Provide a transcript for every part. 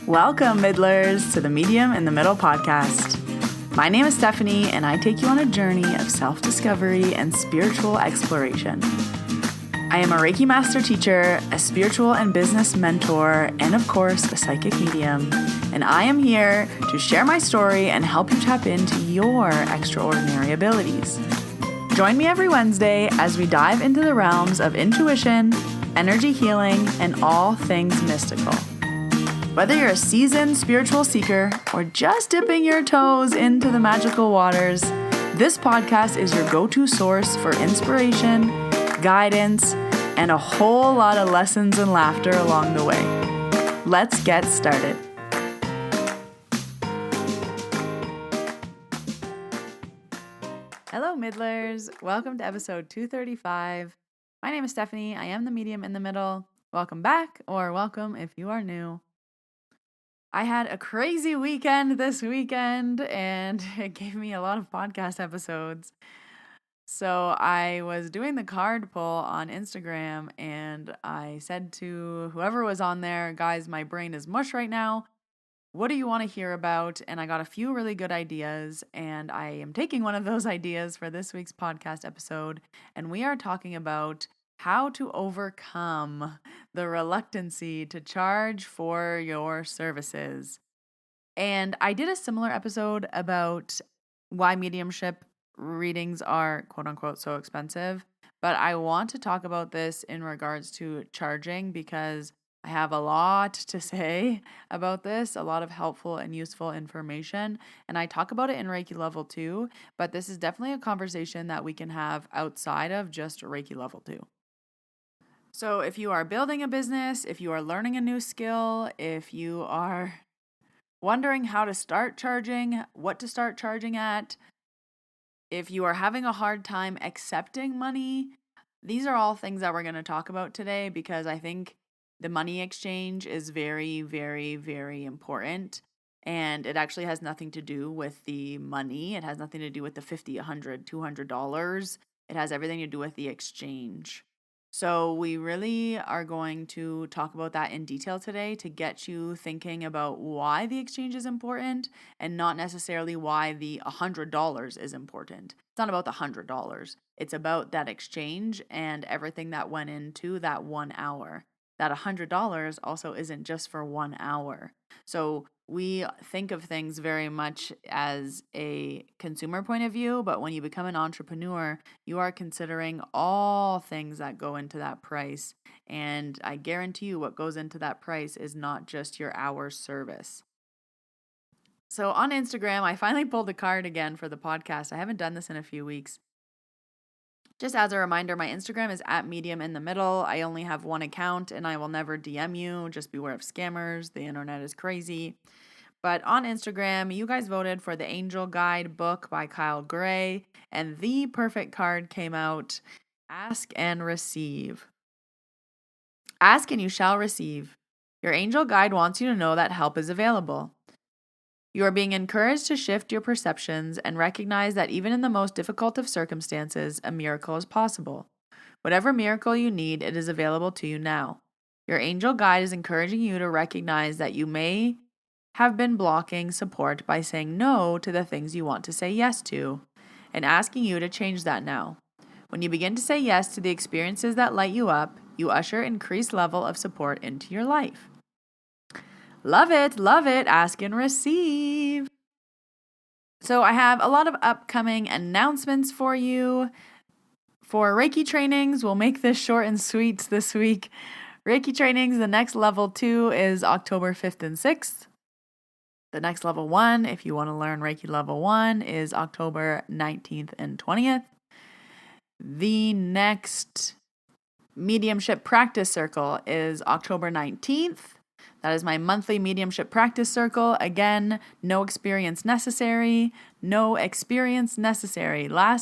Welcome, Middlers, to the Medium in the Middle podcast. My name is Stephanie, and I take you on a journey of self-discovery and spiritual exploration. I am a Reiki master teacher, a spiritual and business mentor, and of course, a psychic medium. And I am here to share my story and help you tap into your extraordinary abilities. Join me every Wednesday as we dive into the realms of intuition, energy healing, and all things mystical. Whether you're a seasoned spiritual seeker or just dipping your toes into the magical waters, this podcast is your go-to source for inspiration, guidance, and a whole lot of lessons and laughter along the way. Let's get started. Hello, Middlers. Welcome to episode 235. My name is Stephanie. I am the medium in the middle. Welcome back, or welcome if you are new. I had a crazy weekend this weekend, and it gave me a lot of podcast episodes. So I was doing the card pull on Instagram, and I said to whoever was on there, guys, my brain is mush right now. What do you want to hear about? And I got a few really good ideas, and I am taking one of those ideas for this week's podcast episode, and we are talking about how to overcome the reluctancy to charge for your services. And I did a similar episode about why mediumship readings are quote unquote so expensive. But I want to talk about this in regards to charging because I have a lot to say about this, a lot of helpful and useful information. And I talk about it in Reiki level 2, but this is definitely a conversation that we can have outside of just Reiki level 2. So if you are building a business, if you are learning a new skill, if you are wondering how to start charging, what to start charging at, if you are having a hard time accepting money, these are all things that we're going to talk about today because I think the money exchange is very, very, very important. And it actually has nothing to do with the money. It has nothing to do with the $50, $100, $200. It has everything to do with the exchange. So we really are going to talk about that in detail today to get you thinking about why the exchange is important and not necessarily why the $100 is important. It's not about the $100. It's about that exchange and everything that went into that 1 hour. That $100 also isn't just for 1 hour. So we think of things very much as a consumer point of view, but when you become an entrepreneur, you are considering all things that go into that price. And I guarantee you what goes into that price is not just your hour's service. So on Instagram, I finally pulled the card again for the podcast. I haven't done this in a few weeks. Just as a reminder, my Instagram is @mediuminthemiddle. I only have one account and I will never DM you. Just beware of scammers. The internet is crazy. But on Instagram, you guys voted for the Angel Guide book by Kyle Gray, and the perfect card came out, Ask and Receive. Ask and you shall receive. Your angel guide wants you to know that help is available. You are being encouraged to shift your perceptions and recognize that even in the most difficult of circumstances, a miracle is possible. Whatever miracle you need, it is available to you now. Your angel guide is encouraging you to recognize that you may have been blocking support by saying no to the things you want to say yes to, and asking you to change that now. When you begin to say yes to the experiences that light you up, you usher increased level of support into your life. Love it, ask and receive. So I have a lot of upcoming announcements for you. For Reiki trainings, we'll make this short and sweet this week. Reiki trainings, the next level 2 is October 5th and 6th. The next level 1, if you want to learn Reiki level 1, is October 19th and 20th. The next Mediumship Practice Circle is October 19th. That is my monthly mediumship practice circle. Again, no experience necessary. Last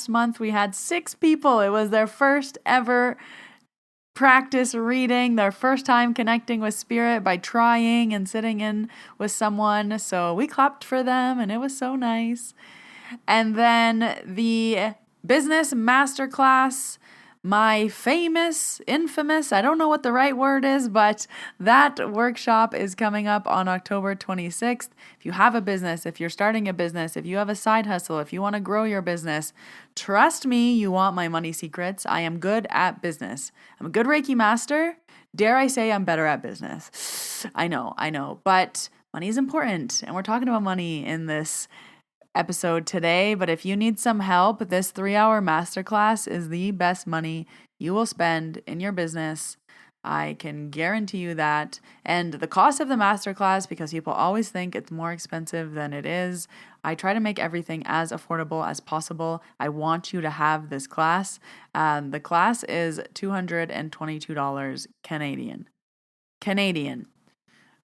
month we had 6 people. It was their first ever practice reading, their first time connecting with spirit by trying and sitting in with someone. So we clapped for them and it was so nice. And then the business masterclass my infamous, I don't know what the right word is, but that workshop is coming up on October 26th. If you have a business, if you're starting a business, if you have a side hustle, if you want to grow your business, trust me, you want my money secrets. I am good at business. I'm a good Reiki master. Dare I say I'm better at business? I know, but money is important, and we're talking about money in this episode today. But if you need some help, this 3-hour masterclass is the best money you will spend in your business. I can guarantee you that. And the cost of the masterclass, because people always think it's more expensive than it is, I try to make everything as affordable as possible. I want you to have this class. The class is $222 Canadian.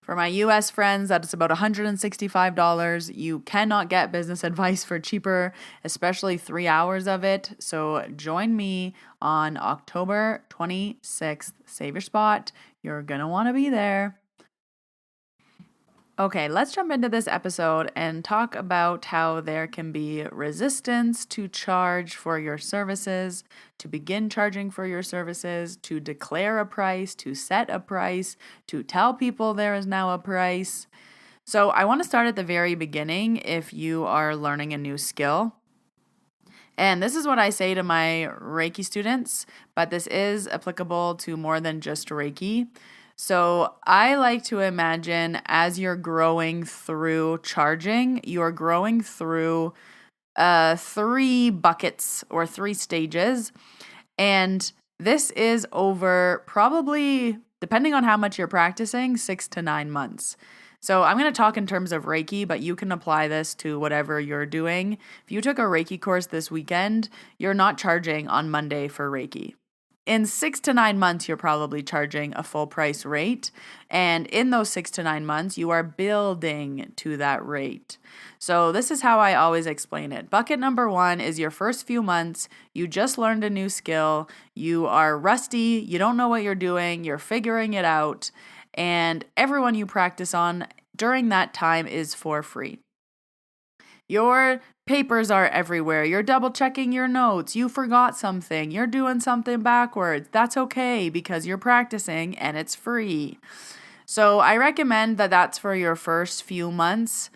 For my US friends, that's about $165. You cannot get business advice for cheaper, especially 3 hours of it. So join me on October 26th. Save your spot. You're going to want to be there. Okay, let's jump into this episode and talk about how there can be resistance to charge for your services, to begin charging for your services, to declare a price, to set a price, to tell people there is now a price. So I want to start at the very beginning if you are learning a new skill. And this is what I say to my Reiki students, but this is applicable to more than just Reiki. So I like to imagine as you're growing through charging, you're growing through 3 buckets or 3 stages. And this is over probably, depending on how much you're practicing, 6 to 9 months. So I'm going to talk in terms of Reiki, but you can apply this to whatever you're doing. If you took a Reiki course this weekend, you're not charging on Monday for Reiki. In 6 to 9 months, you're probably charging a full price rate. And in those 6 to 9 months, you are building to that rate. So this is how I always explain it. Bucket number 1 is your first few months. You just learned a new skill. You are rusty. You don't know what you're doing. You're figuring it out. And everyone you practice on during that time is for free. Your papers are everywhere. You're double checking your notes. You forgot something. You're doing something backwards. That's okay because you're practicing and it's free. So I recommend that that's for your first few months.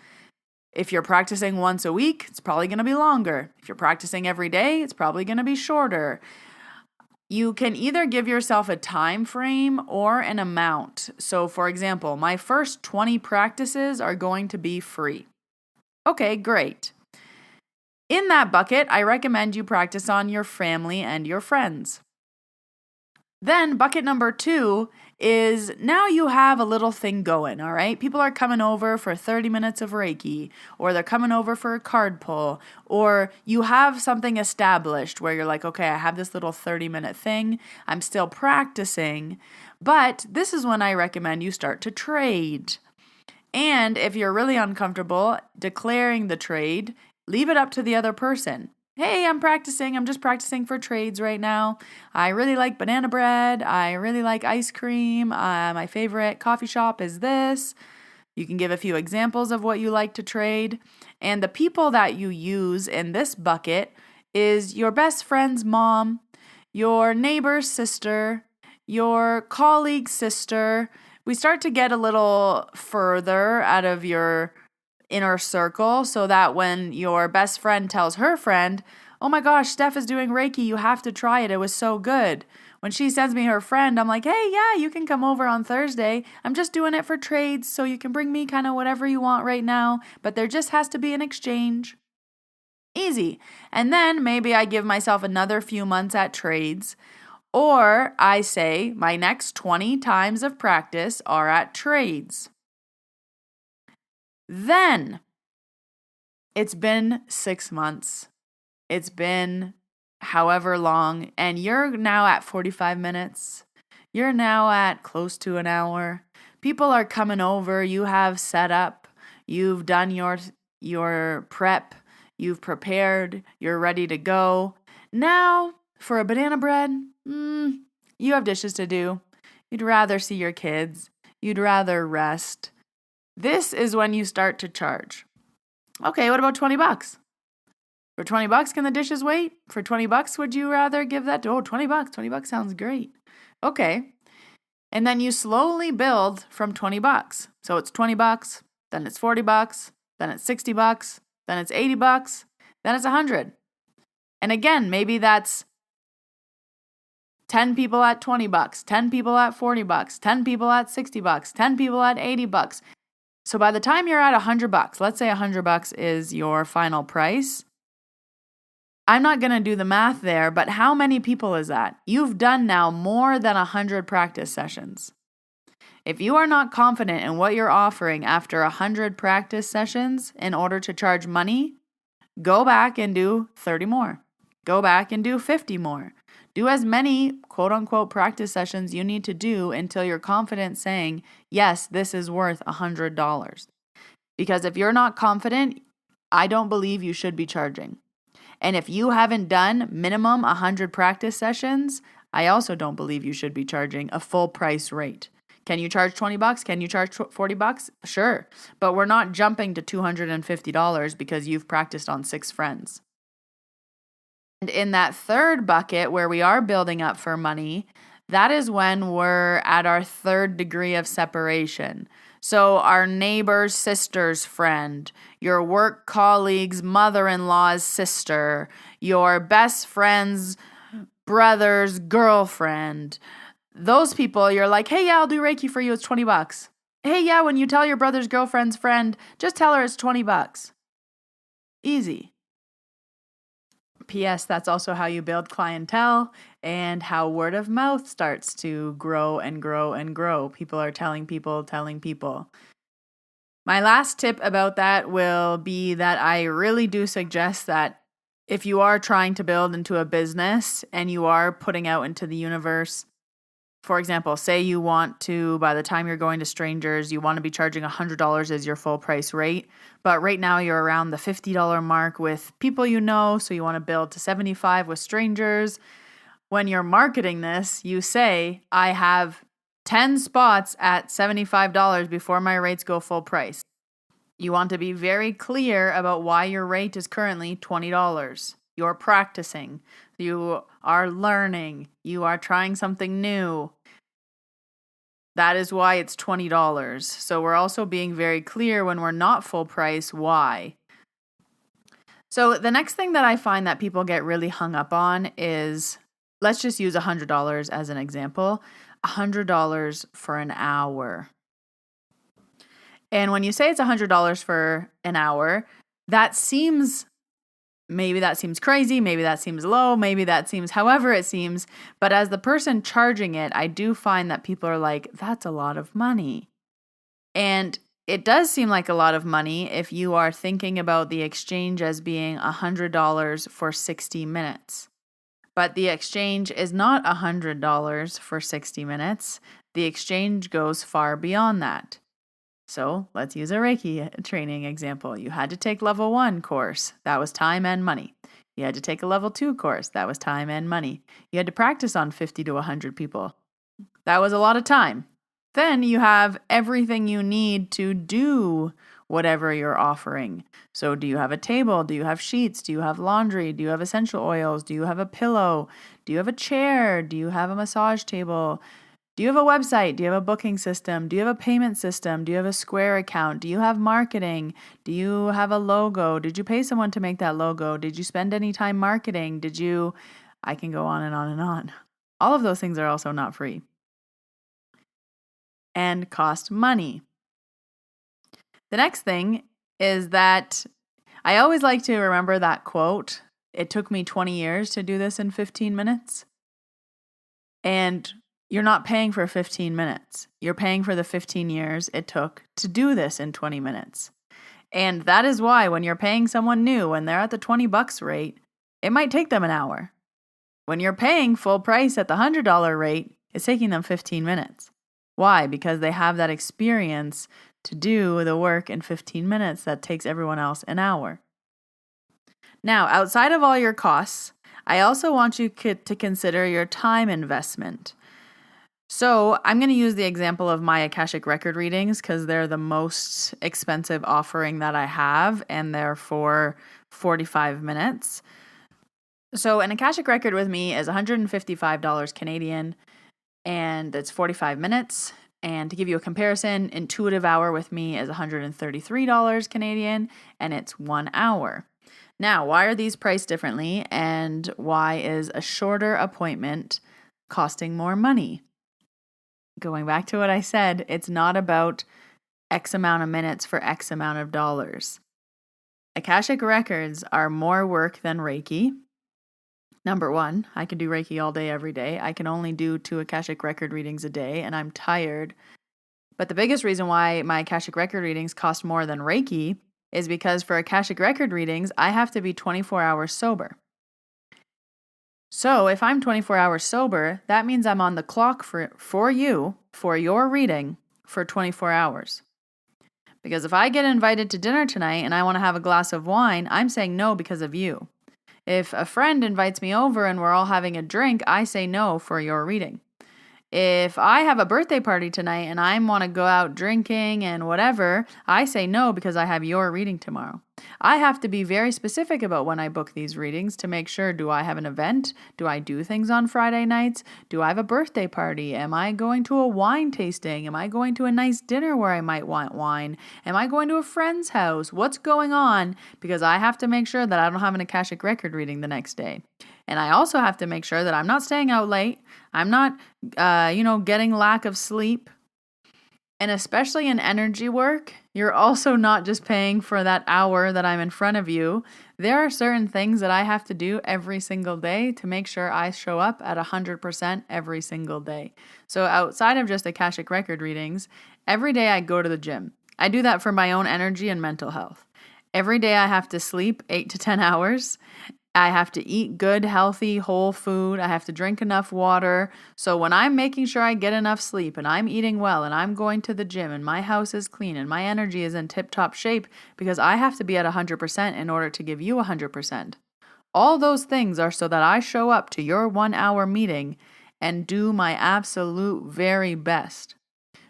If you're practicing once a week, it's probably going to be longer. If you're practicing every day, it's probably going to be shorter. You can either give yourself a time frame or an amount. So for example, my first 20 practices are going to be free. Okay, great. In that bucket, I recommend you practice on your family and your friends. Then bucket number 2 is now you have a little thing going, all right? People are coming over for 30 minutes of Reiki, or they're coming over for a card pull, or you have something established where you're like, okay, I have this little 30-minute thing. I'm still practicing, but this is when I recommend you start to trade. And if you're really uncomfortable declaring the trade, leave it up to the other person. Hey, I'm just practicing for trades right now. I really like banana bread. I really like ice cream. My favorite coffee shop is this. You can give a few examples of what you like to trade. And the people that you use in this bucket is your best friend's mom, your neighbor's sister, your colleague's sister. We start to get a little further out of your inner circle so that when your best friend tells her friend, oh my gosh, Steph is doing Reiki, you have to try it, it was so good. When she sends me her friend, I'm like, hey, yeah, you can come over on Thursday. I'm just doing it for trades, so you can bring me kind of whatever you want right now, but there just has to be an exchange. Easy. And then maybe I give myself another few months at trades. Or I say my next 20 times of practice are at trades. Then it's been 6 months. It's been however long, and you're now at 45 minutes. You're now at close to an hour. People are coming over. You have set up. You've done your prep. You've prepared. You're ready to go. Now, for a banana bread, you have dishes to do. You'd rather see your kids. You'd rather rest. This is when you start to charge. Okay, what about $20? For 20 bucks, can the dishes wait? For 20 bucks, would you rather give that to, oh, 20 bucks, 20 bucks sounds great. Okay. And then you slowly build from 20 bucks. So it's 20 bucks, then it's 40 bucks, then it's 60 bucks, then it's 80 bucks, then it's 100. And again, maybe that's 10 people at 20 bucks, 10 people at 40 bucks, 10 people at 60 bucks, 10 people at 80 bucks. So by the time you're at 100 bucks, let's say 100 bucks is your final price. I'm not going to do the math there, but how many people is that? You've done now more than 100 practice sessions. If you are not confident in what you're offering after 100 practice sessions in order to charge money, go back and do 30 more. Go back and do 50 more. Do as many quote unquote practice sessions you need to do until you're confident saying, yes, this is worth $100. Because if you're not confident, I don't believe you should be charging. And if you haven't done minimum 100 practice sessions, I also don't believe you should be charging a full price rate. Can you charge 20 bucks? Can you charge 40 bucks? Sure. But we're not jumping to $250 because you've practiced on 6 friends. And in that third bucket where we are building up for money, that is when we're at our third degree of separation. So our neighbor's sister's friend, your work colleague's mother-in-law's sister, your best friend's brother's girlfriend. Those people, you're like, hey, yeah, I'll do Reiki for you. It's 20 bucks. Hey, yeah, when you tell your brother's girlfriend's friend, just tell her it's 20 bucks. Easy. P.S. That's also how you build clientele and how word of mouth starts to grow and grow and grow. People are telling people. My last tip about that will be that I really do suggest that if you are trying to build into a business and you are putting out into the universe, for example, say you want to, by the time you're going to strangers, you want to be charging $100 as your full price rate. But right now you're around the $50 mark with people you know. So you want to build to $75 with strangers. When you're marketing this, you say, I have 10 spots at $75 before my rates go full price. You want to be very clear about why your rate is currently $20. You're practicing. You are learning. You are trying something new. That is why it's $20. So we're also being very clear when we're not full price why. So the next thing that I find that people get really hung up on is, let's just use $100 as an example, $100 for an hour. And when you say it's $100 for an hour, maybe that seems crazy, maybe that seems low, maybe that seems however it seems. But as the person charging it, I do find that people are like, that's a lot of money. And it does seem like a lot of money if you are thinking about the exchange as being $100 for 60 minutes. But the exchange is not $100 for 60 minutes. The exchange goes far beyond that. So let's use a Reiki training example. You had to take level 1 course. That was time and money. You had to take a level 2 course. That was time and money. You had to practice on 50 to 100 people. That was a lot of time. Then you have everything you need to do whatever you're offering. So do you have a table? Do you have sheets? Do you have laundry? Do you have essential oils? Do you have a pillow? Do you have a chair? Do you have a massage table? Do you have a website? Do you have a booking system? Do you have a payment system? Do you have a Square account? Do you have marketing? Do you have a logo? Did you pay someone to make that logo? Did you spend any time marketing? I can go on and on and on. All of those things are also not free and cost money. The next thing is that I always like to remember that quote. It took me 20 years to do this in 15 minutes. And you're not paying for 15 minutes. You're paying for the 15 years it took to do this in 20 minutes. And that is why when you're paying someone new, when they're at the 20 bucks rate, it might take them an hour. When you're paying full price at the $100 rate, it's taking them 15 minutes. Why? Because they have that experience to do the work in 15 minutes that takes everyone else an hour. Now, outside of all your costs, I also want you to consider your time investment. So I'm going to use the example of my Akashic Record readings because they're the most expensive offering that I have, and they're for 45 minutes. So an Akashic Record with me is $155 Canadian, and it's 45 minutes. And to give you a comparison, Intuitive Hour with me is $133 Canadian, and it's 1 hour. Now, why are these priced differently, and why is a shorter appointment costing more money? Going back to what I said, it's not about X amount of minutes for X amount of dollars. Akashic Records are more work than Reiki. Number one, I can do Reiki all day, every day. I can only do 2 Akashic Record readings a day, and I'm tired. But the biggest reason why my Akashic Record readings cost more than Reiki is because for Akashic Record readings, I have to be 24 hours sober. So if I'm 24 hours sober, that means I'm on the clock for you, for your reading, for 24 hours. Because if I get invited to dinner tonight and I want to have a glass of wine, I'm saying no because of you. If a friend invites me over and we're all having a drink, I say no for your reading. If I have a birthday party tonight and I want to go out drinking and whatever, I say no because I have your reading tomorrow. I have to be very specific about when I book these readings to make sure, do I have an event? Do I do things on Friday nights? Do I have a birthday party? Am I going to a wine tasting? Am I going to a nice dinner where I might want wine? Am I going to a friend's house? What's going on? Because I have to make sure that I don't have an Akashic Record reading the next day. And I also have to make sure that I'm not staying out late. I'm not, getting lack of sleep. And especially in energy work, you're also not just paying for that hour that I'm in front of you. There are certain things that I have to do every single day to make sure I show up at 100% every single day. So outside of just Akashic Record readings, every day I go to the gym. I do that for my own energy and mental health. Every day I have to sleep 8 to 10 hours. I have to eat good, healthy, whole food. I have to drink enough water. So when I'm making sure I get enough sleep and I'm eating well and I'm going to the gym and my house is clean and my energy is in tip-top shape, because I have to be at 100% in order to give you 100%. All those things are so that I show up to your 1 hour meeting and do my absolute very best.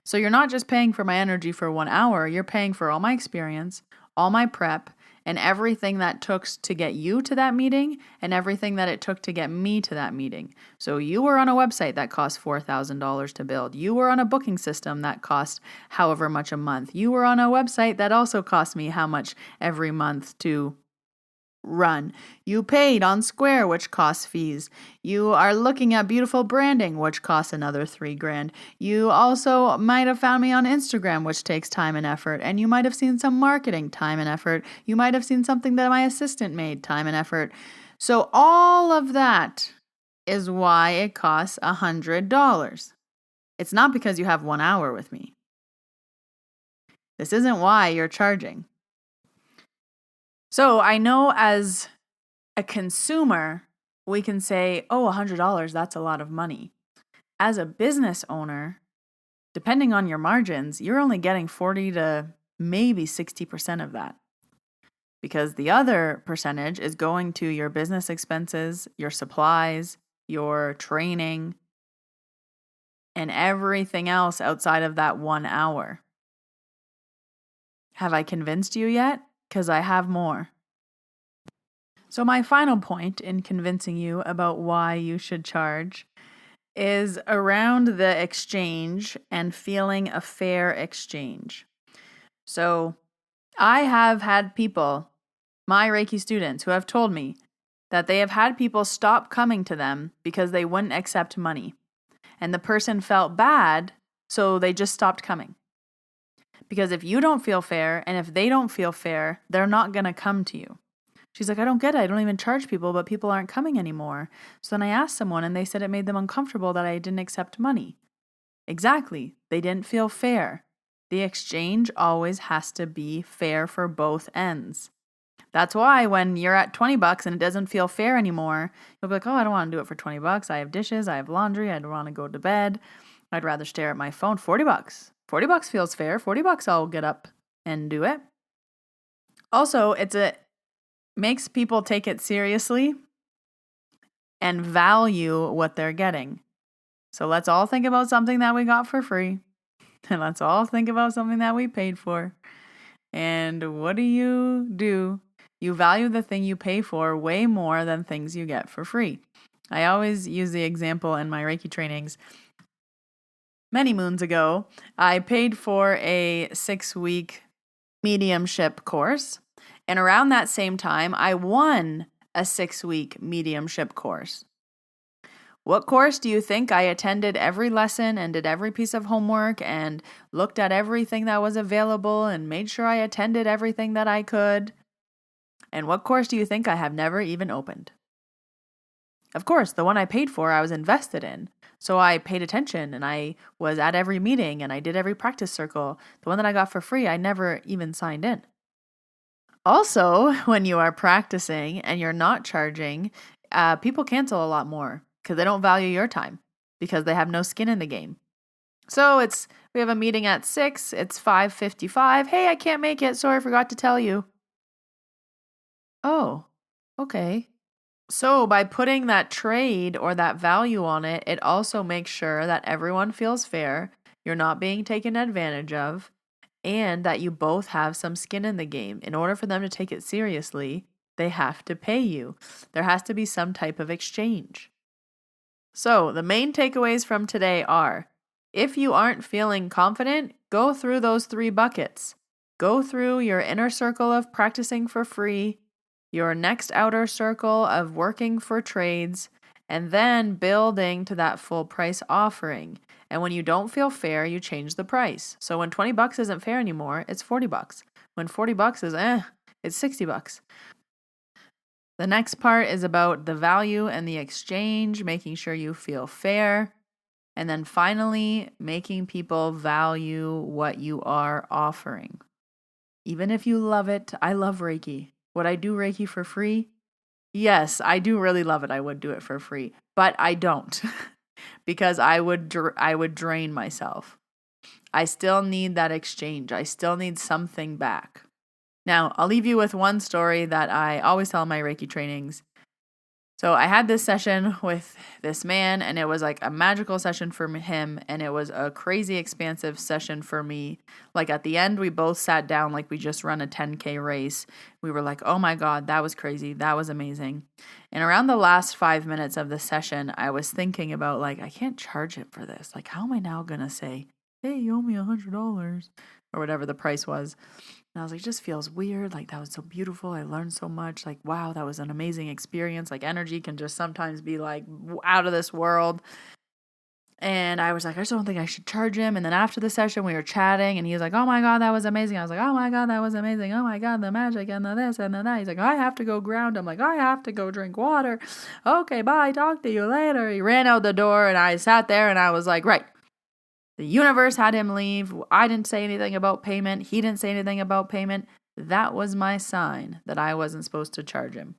So you're not just paying for my energy for 1 hour, you're paying for all my experience, all my prep, and everything that took to get you to that meeting and everything that it took to get me to that meeting. So you were on a website that cost $4,000 to build. You were on a booking system that cost however much a month. You were on a website that also cost me how much every month to run. You paid on Square, which costs fees. You are looking at beautiful branding, which costs another $3,000. You also might have found me on Instagram, which takes time and effort. And you might have seen some marketing, time and effort. You might have seen something that my assistant made, time and effort. So all of that is why it costs $100. It's not because you have 1 hour with me. This isn't why you're charging. So I know as a consumer, we can say, oh, $100, that's a lot of money. As a business owner, depending on your margins, you're only getting 40 to maybe 60% of that. Because the other percentage is going to your business expenses, your supplies, your training, and everything else outside of that 1 hour. Have I convinced you yet? Because I have more. So my final point in convincing you about why you should charge is around the exchange and feeling a fair exchange. So I have had people, my Reiki students, who have told me that they have had people stop coming to them because they wouldn't accept money. And the person felt bad, so they just stopped coming. Because if you don't feel fair, and if they don't feel fair, they're not going to come to you. She's like, I don't get it. I don't even charge people, but people aren't coming anymore. So then I asked someone and they said it made them uncomfortable that I didn't accept money. Exactly. They didn't feel fair. The exchange always has to be fair for both ends. That's why when you're at $20 and it doesn't feel fair anymore, you'll be like, oh, I don't want to do it for $20. I have dishes. I have laundry. I don't want to go to bed. I'd rather stare at my phone. $40. $40 feels fair. $40 I'll get up and do it. Also, it makes people take it seriously and value what they're getting. So let's all think about something that we got for free. And let's all think about something that we paid for. And what do? You value the thing you pay for way more than things you get for free. I always use the example in my Reiki trainings. Many moons ago, I paid for a 6-week mediumship course. And around that same time, I won a 6-week mediumship course. What course do you think I attended every lesson and did every piece of homework and looked at everything that was available and made sure I attended everything that I could? And what course do you think I have never even opened? Of course, the one I paid for, I was invested in. So I paid attention and I was at every meeting and I did every practice circle. The one that I got for free, I never even signed in. Also, when you are practicing and you're not charging, people cancel a lot more because they don't value your time because they have no skin in the game. So we have a meeting at 6, it's 5:55. Hey, I can't make it. Sorry, I forgot to tell you. Oh, okay. So by putting that trade or that value on it, it also makes sure that everyone feels fair, you're not being taken advantage of, and that you both have some skin in the game. In order for them to take it seriously, they have to pay you. There has to be some type of exchange. So the main takeaways from today are, if you aren't feeling confident, go through those 3 buckets. Go through your inner circle of practicing for free, your next outer circle of working for trades, and then building to that full price offering. And when you don't feel fair, you change the price. So when $20 isn't fair anymore, it's $40. When $40 is it's $60. The next part is about the value and the exchange, making sure you feel fair. And then finally, making people value what you are offering. Even if you love it, I love Reiki. Would I do Reiki for free? Yes, I do really love it. I would do it for free, but I don't because I would drain myself. I still need that exchange. I still need something back. Now, I'll leave you with one story that I always tell in my Reiki trainings. So I had this session with this man, and it was like a magical session for him, and it was a crazy expansive session for me. Like at the end, we both sat down like we just run a 10K race. We were like, oh my God, that was crazy. That was amazing. And around the last 5 minutes of the session, I was thinking about like, I can't charge him for this. Like, how am I now going to say, hey, you owe me $100 or whatever the price was? And I was like, it just feels weird. Like, that was so beautiful. I learned so much. Like, wow, that was an amazing experience. Like, energy can just sometimes be like out of this world. And I was like, I just don't think I should charge him. And then after the session, we were chatting and he was like, oh my God, that was amazing. I was like, oh my God, that was amazing. Oh my God, the magic and the this and the that. He's like, I have to go ground. I'm like, I have to go drink water. Okay, bye. Talk to you later. He ran out the door and I sat there and I was like, right. The universe had him leave. I didn't say anything about payment. He didn't say anything about payment. That was my sign that I wasn't supposed to charge him.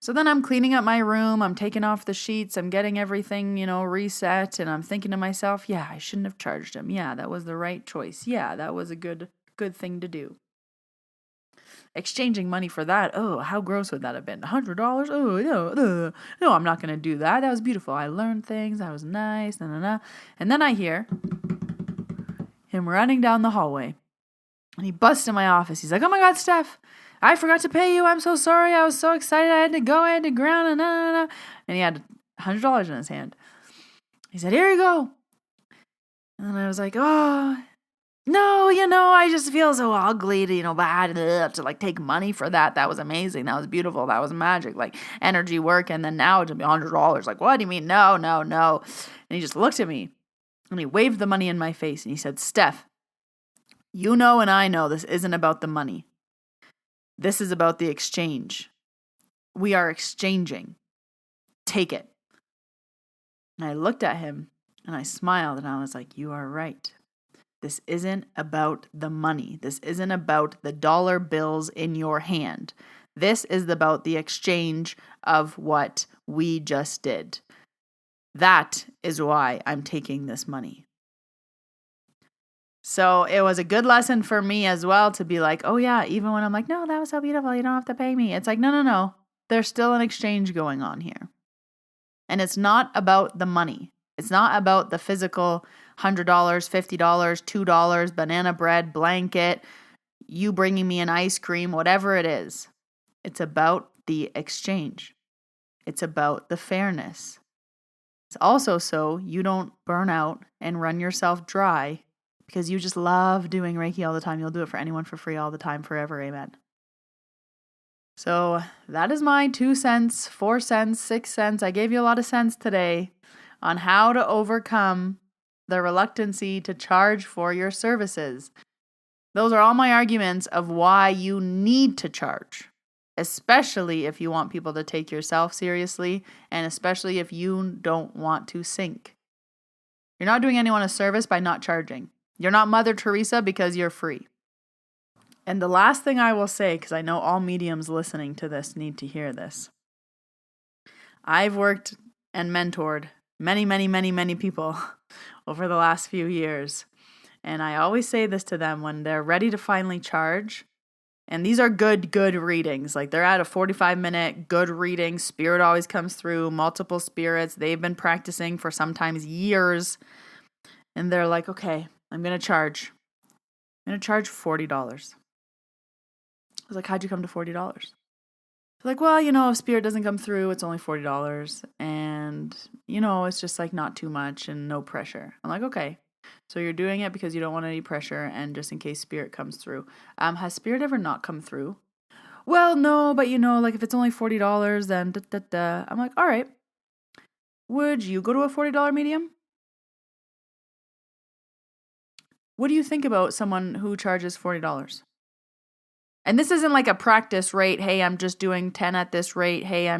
So then I'm cleaning up my room. I'm taking off the sheets. I'm getting everything, reset. And I'm thinking to myself, yeah, I shouldn't have charged him. Yeah, that was the right choice. Yeah, that was a good thing to do. Exchanging money for that, oh, how gross would that have been? $100? Oh, no, I'm not going to do that. That was beautiful. I learned things. That was nice. And then I hear him running down the hallway. And he busts in my office. He's like, oh my God, Steph, I forgot to pay you. I'm so sorry. I was so excited. I had to go. I had to ground. And he had $100 in his hand. He said, here you go. And I was like, oh, no, I just feel so ugly to, bad to like take money for that. That was amazing. That was beautiful. That was magic, like energy work. And then now to be $100. Like, what do you mean? No. And he just looked at me and he waved the money in my face and he said, Steph, and I know this isn't about the money. This is about the exchange. We are exchanging. Take it. And I looked at him and I smiled and I was like, you are right. This isn't about the money. This isn't about the dollar bills in your hand. This is about the exchange of what we just did. That is why I'm taking this money. So it was a good lesson for me as well to be like, oh yeah, even when I'm like, no, that was so beautiful. You don't have to pay me. It's like, no. There's still an exchange going on here. And it's not about the money. It's not about the physical $100, $50, $2, banana bread, blanket, you bringing me an ice cream, whatever it is. It's about the exchange. It's about the fairness. It's also so you don't burn out and run yourself dry because you just love doing Reiki all the time. You'll do it for anyone for free all the time, forever. Amen. So that is my 2 cents, 4 cents, 6 cents. I gave you a lot of cents today on how to overcome the reluctancy to charge for your services. Those are all my arguments of why you need to charge, especially if you want people to take yourself seriously, and especially if you don't want to sink. You're not doing anyone a service by not charging. You're not Mother Teresa because you're free. And the last thing I will say, because I know all mediums listening to this need to hear this. I've worked and mentored many people over the last few years. And I always say this to them when they're ready to finally charge. And these are good readings. Like they're at a 45-minute good reading. Spirit always comes through, multiple spirits. They've been practicing for sometimes years. And they're like, okay, I'm going to charge. I'm going to charge $40. I was like, how'd you come to $40? They're like, well, if Spirit doesn't come through, it's only $40. And, it's just like not too much and no pressure. I'm like, okay. So you're doing it because you don't want any pressure and just in case Spirit comes through. Has Spirit ever not come through? Well, no, but like if it's only $40, then da. I'm like, all right. Would you go to a $40 medium? What do you think about someone who charges $40? And this isn't like a practice rate. Hey, I'm just doing 10 at this rate. Hey,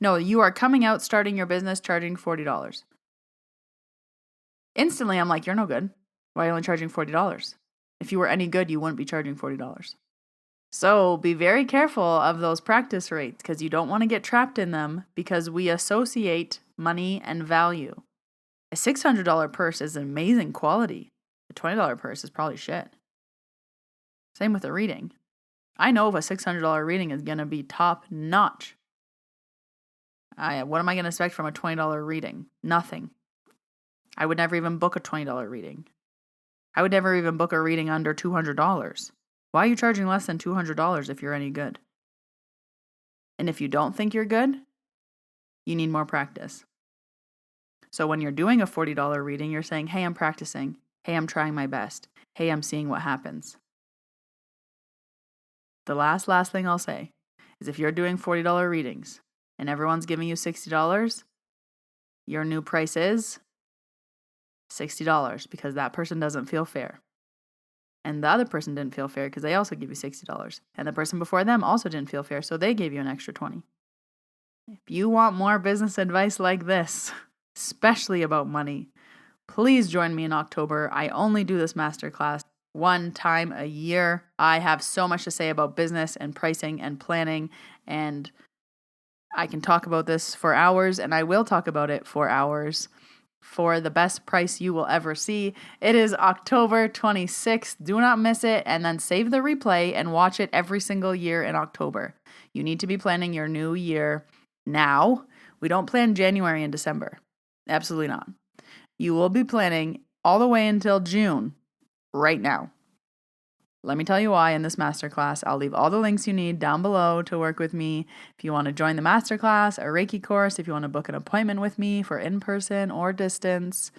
no, you are coming out, starting your business, charging $40. Instantly, I'm like, you're no good. Why are you only charging $40? If you were any good, you wouldn't be charging $40. So be very careful of those practice rates because you don't want to get trapped in them because we associate money and value. A $600 purse is amazing quality. A $20 purse is probably shit. Same with a reading. I know if a $600 reading is going to be top notch. What am I going to expect from a $20 reading? Nothing. I would never even book a $20 reading. I would never even book a reading under $200. Why are you charging less than $200 if you're any good? And if you don't think you're good, you need more practice. So when you're doing a $40 reading, you're saying, hey, I'm practicing. Hey, I'm trying my best. Hey, I'm seeing what happens. The last thing I'll say is if you're doing $40 readings and everyone's giving you $60, your new price is $60 because that person doesn't feel fair. And the other person didn't feel fair because they also give you $60. And the person before them also didn't feel fair, so they gave you an extra $20. If you want more business advice like this, especially about money, please join me in October. I only do this masterclass 1 time a year. I have so much to say about business and pricing and planning, and I can talk about this for hours, and I will talk about it for hours for the best price you will ever see. It is October 26th. Do not miss it, and then save the replay and watch it every single year in October. You need to be planning your new year now. We don't plan January and December. Absolutely not. You will be planning all the way until June right now. Let me tell you why in this masterclass. I'll leave all the links you need down below to work with me. If you want to join the masterclass, a Reiki course, if you want to book an appointment with me for in-person or distance.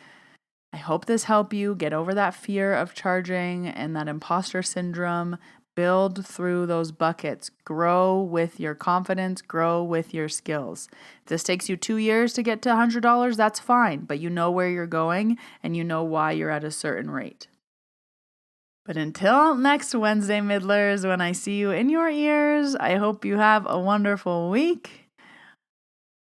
I hope this helped you get over that fear of charging and that imposter syndrome. Build through those buckets. Grow with your confidence. Grow with your skills. If this takes you 2 years to get to $100, that's fine. But you know where you're going and you know why you're at a certain rate. But until next Wednesday, Middlers, when I see you in your ears, I hope you have a wonderful week.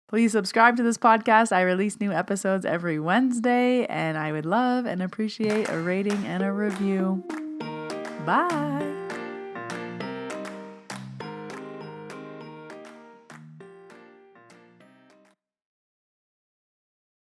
Please subscribe to this podcast. I release new episodes every Wednesday, and I would love and appreciate a rating and a review. Bye.